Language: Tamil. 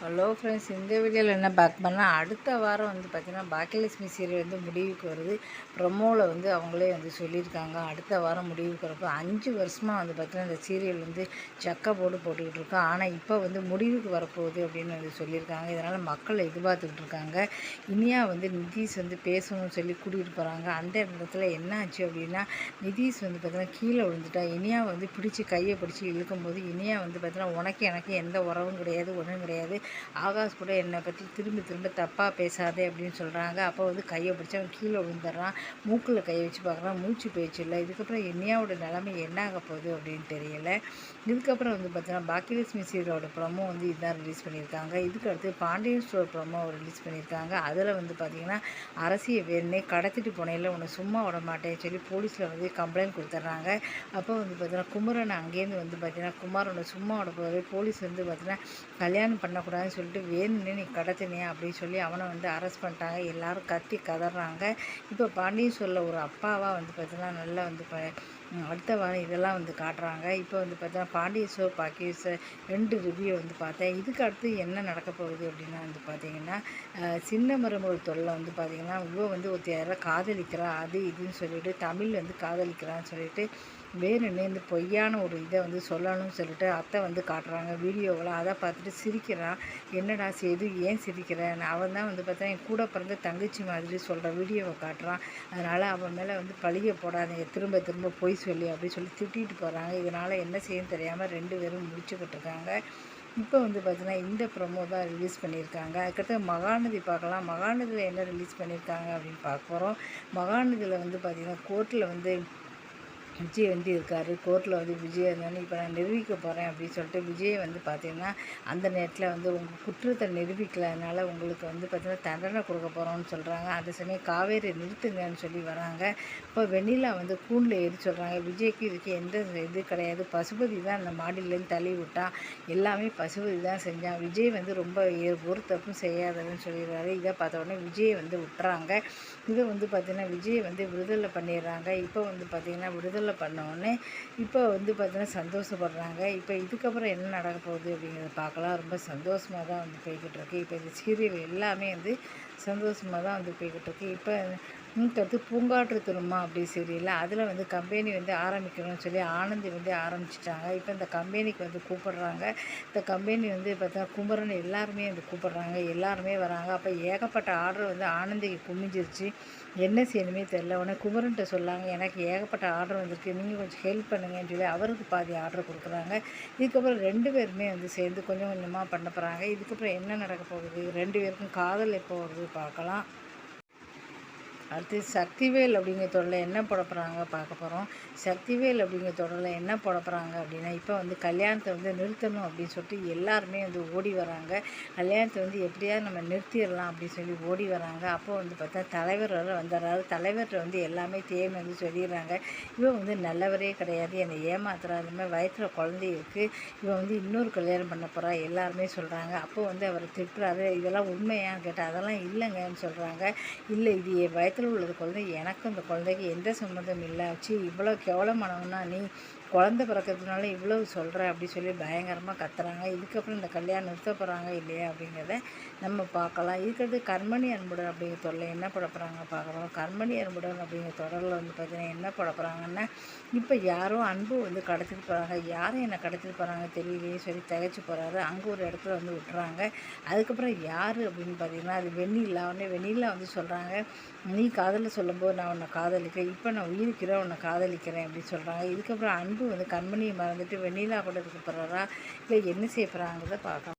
ஹலோ ஃப்ரெண்ட்ஸ், இந்த வீடியோவில் என்ன பார்க்க போனால் அடுத்த வாரம் பார்த்திங்கன்னா பாக்கியலட்சுமி சீரியல் முடிவுக்கு வருது. ப்ரொமோவில் அவங்களே சொல்லியிருக்காங்க. அடுத்த வாரம் முடிவுக்கு வரப்போ 5 வருஷமாக பார்த்திங்கன்னா இந்த சீரியல் சக்கை போட்டுக்கிட்டு இருக்கோம். ஆனால் இப்போ முடிவுக்கு வரப்போகுது அப்படின்னு சொல்லியிருக்காங்க. இதனால் மக்கள் எதிர்பார்த்துக்கிட்டு இருக்காங்க. இனியா நிதிஷ் பேசணும்னு சொல்லி கூட்டிகிட்டு போகிறாங்க. அந்த இடத்துல என்ன ஆச்சு அப்படின்னா, நிதிஷ் பார்த்திங்கன்னா கீழே விழுந்துட்டா. இனியா பிடிச்சி கையை பிடிச்சி இழுக்கும்போது இனியா பார்த்திங்கன்னா உனக்கு எனக்கு எந்த உறவும் கிடையாது, ஒன்றும் கிடையாது, ஆகாஷ் கூட என்னை பற்றி திரும்ப தப்பாக பேசாதே அப்படின்னு சொல்கிறாங்க. அப்போ கையை பிடிச்சி அவன் கீழே விழுந்துடுறான். மூக்கில் கையை வச்சு பார்க்குறான், மூச்சு பேச்சு இல்லை. இதுக்கப்புறம் இனியாவோட நிலைமை என்ன ஆக போகுது அப்படின்னு தெரியல. இதுக்கப்புறம் பார்த்தீங்கன்னா பாக்கியலட்சுமி சீரியலோட ப்ரொமோ இதுதான் ரிலீஸ் பண்ணியிருக்காங்க. இதுக்கு அடுத்து பாண்டியன் ஸ்டோர் ப்ரொமோ ரிலீஸ் பண்ணியிருக்காங்க. அதில் பார்த்திங்கன்னா அரசியை வேணுனே கடத்திட்டு போனேயில் உன்னை சும்மா விட மாட்டேன்னு சொல்லி போலீஸில் கம்ப்ளைண்ட் கொடுத்துட்றாங்க. அப்போ பார்த்தீங்கன்னா குமரன் அங்கேருந்து பார்த்தீங்கன்னா குமார் உன்னை சும்மா விட போகவே போலீஸ் பார்த்தீங்கன்னா கல்யாணம் பண்ணக்கூடாதுன்னு சொல்லிட்டு வேணும்னே நீ கடத்தினியா அப்படின்னு சொல்லி அவனை அரெஸ்ட் பண்ணிட்டாங்க. எல்லோரும் கத்தி கதறாங்க. இப்போ பாண்டியன் சொல்ல ஒரு அப்பாவாக பார்த்தீங்கன்னா நல்லா அடுத்த வாரம் இதெல்லாம் காட்டுறாங்க. இப்போ பார்த்தீங்கன்னா பாண்டிய ஷோ பாக்கிய 2 ரிவ்யூ பார்த்தேன். இதுக்கு அடுத்து என்ன நடக்க போகுது அப்படின்னா பார்த்தீங்கன்னா சின்ன மருமகள் தொல்லை பார்த்தீங்கன்னா இவ ஒருத்தர் காதலிக்கிறா அது இதுன்னு சொல்லிட்டு தமிழ் காதலிக்கிறான்னு சொல்லிட்டு வேணும்னே இந்த பொய்யான ஒரு இதை சொல்லணும்னு சொல்லிட்டு அத்தை காட்டுறாங்க வீடியோவில். அதை பார்த்துட்டு சிரிக்கிறான். என்னடா சேது ஏன் சிரிக்கிறேன், அவன் தான் பார்த்தா என் கூட பிறந்த தங்கச்சி மாதிரி சொல்கிற வீடியோவை காட்டுறான். அதனால் அவன் மேலே பழிய போடாதீங்க திரும்ப பொய் சொல்லி அப்படின்னு சொல்லி திட்டிகிட்டு போகிறாங்க. இதனால் என்ன செய்யன்னு தெரியாமல் 2 பேரும் முடிச்சுக்கிட்டு இருக்காங்க. இப்போ பார்த்தீங்கன்னா இந்த ப்ரொமோ தான் ரிலீஸ் பண்ணியிருக்காங்க. அதுக்கடுத்து மகாநதி பார்க்கலாம். மகாநதியில் என்ன ரிலீஸ் பண்ணியிருக்காங்க அப்படின்னு பார்க்க போகிறோம். மகாநதியில் பார்த்திங்கன்னா கோர்ட்டில் விஜய் இருக்கார். கோர்ட்டில் விஜய் இருந்தாலும் இப்போ நான் நிரூபிக்க போகிறேன் அப்படின்னு சொல்லிட்டு விஜய் பார்த்திங்கன்னா அந்த நேரத்தில் உங்கள் குற்றத்தை நிரூபிக்கலனால உங்களுக்கு பார்த்திங்கன்னா தண்டனை கொடுக்க போகிறோம்னு சொல்கிறாங்க. அந்த சமயம் காவேரி நிறுத்துங்கன்னு சொல்லி வராங்க. இப்போ வெண்ணிலா கூண்டில் ஏறி சொல்கிறாங்க விஜய்க்கு இதுக்கு எந்த இது கிடையாது, பசுபதி தான் அந்த மாடியிலேருந்து தள்ளி விட்டான், எல்லாமே பசுபதி தான் செஞ்சான், விஜய் ரொம்ப ஒரு தப்பும் செய்யாததுன்னு சொல்லிடுறாரு. இதை பார்த்த உடனே விஜய் விட்டுறாங்க. இதை பார்த்திங்கன்னா விஜய் விடுதலை பண்ணிடுறாங்க. இப்போ பார்த்திங்கன்னா விடுதலை பண்ணோடனே இப்போ பார்த்தீங்கன்னா சந்தோஷப்படுறாங்க. இப்போ இதுக்கப்புறம் என்ன நடக்க போகுது அப்படிங்கிறத பார்க்கலாம். ரொம்ப சந்தோஷமாக தான் போய்கிட்டு இருக்கு. இப்போ இந்த சீரியல் எல்லாமே சந்தோஷமாக தான் போய்கிட்டு இருக்கு. இப்போ அடுத்து பூங்காற்று திருமா அப்படி சீரியல் அதில் கம்பெனி ஆரம்பிக்கணும்னு சொல்லி ஆனந்தி ஆரம்பிச்சிட்டாங்க. இப்போ இந்த கம்பெனிக்கு கூப்பிடுறாங்க. இந்த கம்பெனி பார்த்தா குமரன் எல்லாருமே கூப்பிடுறாங்க, எல்லாருமே வராங்க. அப்போ ஏகப்பட்ட ஆர்டர் ஆனந்திக்கு குமிஞ்சிருச்சு. என்ன செய்யணுமே தெரில. உடனே குமரன்ட்ட சொல்லாங்க எனக்கு ஏகப்பட்ட ஆர்டர் வந்திருக்கு, நீங்கள் கொஞ்சம் ஹெல்ப் பண்ணுங்கன்னு சொல்லி அவருக்கு பாதி ஆர்டர் கொடுக்குறாங்க. இதுக்கப்புறம் 2 பேருமே சேர்ந்து கொஞ்சம் கொஞ்சமாக பண்ண போகிறாங்க. இதுக்கப்புறம் என்ன நடக்க போகுது, 2 பேருக்கும் காதல் எப்போ வருது பார்க்கலாம். அடுத்து சக்திவேல் அப்படிங்கிற தொடரில் என்ன போட போகிறாங்க பார்க்க போகிறோம். சக்திவேல் அப்படிங்கிற தொடரில் என்ன போட போகிறாங்க அப்படின்னா இப்போ கல்யாணத்தை நிறுத்தணும் அப்படின்னு சொல்லிட்டு எல்லாருமே ஓடி வராங்க. கல்யாணத்தை எப்படியாவது நம்ம நிறுத்திடலாம் அப்படின்னு சொல்லி ஓடி வராங்க. அப்போ பார்த்தா தலைவர் வந்துடுறாரு. தலைவர்கிட்ட எல்லாமே தேவை சொல்லிடுறாங்க. இவன் நல்லவரே கிடையாது, என்னை ஏமாத்துறாருமே, வயிற்றில் குழந்தை இருக்குது, இவன் இன்னொரு கல்யாணம் பண்ண போகிறா எல்லாருமே சொல்கிறாங்க. அப்போ அவரை திட்டுறாரு. இதெல்லாம் உண்மையான்னு கேட்டால் அதெல்லாம் இல்லைங்கன்னு சொல்கிறாங்க. இல்லை இது என் வயிற்றில் உள்ளது குழந்தை, எனக்கும் இந்த குழந்தைக்கு எந்த சம்மந்தம் இல்லை, ஆச்சு இவ்வளோ கேவலமானவனா நீ, குழந்தை பிறக்கிறதுனால இவ்வளவு சொல்கிற அப்படி சொல்லி பயங்கரமாக கத்துறாங்க. இதுக்கப்புறம் இந்த கல்யாணம் நிறுத்த போகிறாங்க இல்லையா அப்படிங்கிறத நம்ம பார்க்கலாம். இருக்கிறது கண்மணி அன்புடன் அப்படிங்கிற தொடரில் என்ன போட போகிறாங்க பார்க்குறோம். கண்மணி அன்புடன் அப்படிங்கிற தொடரில் பார்த்திங்கன்னா என்ன போட போகிறாங்கன்னா இப்போ யாரோ அன்பு கடத்திட்டு போகிறாங்க, யாரும் என்னை கடத்திட்டு போகிறாங்க தெரியலையே சொல்லி திகைச்சு போகிறாரு. அங்கே ஒரு இடத்துல விட்டுறாங்க. அதுக்கப்புறம் யார் அப்படின்னு பார்த்தீங்கன்னா அது வெண்ணிலா. உடனே வெண்ணிலா சொல்கிறாங்க நீ காதலில் சொல்லும்போது நான் உன்னை காதலிக்கிறேன், இப்போ நான் உயிருக்கிறேன் உன்னை காதலிக்கிறேன் அப்படின்னு சொல்கிறாங்க. இதுக்கப்புறம் அன்பு கண்மணியை மறந்துட்டு வெண்ணிலா கூட இருக்க போகிறாரா இல்லை என்ன செய்ய போகிறாங்கிறத பார்க்கலாம்.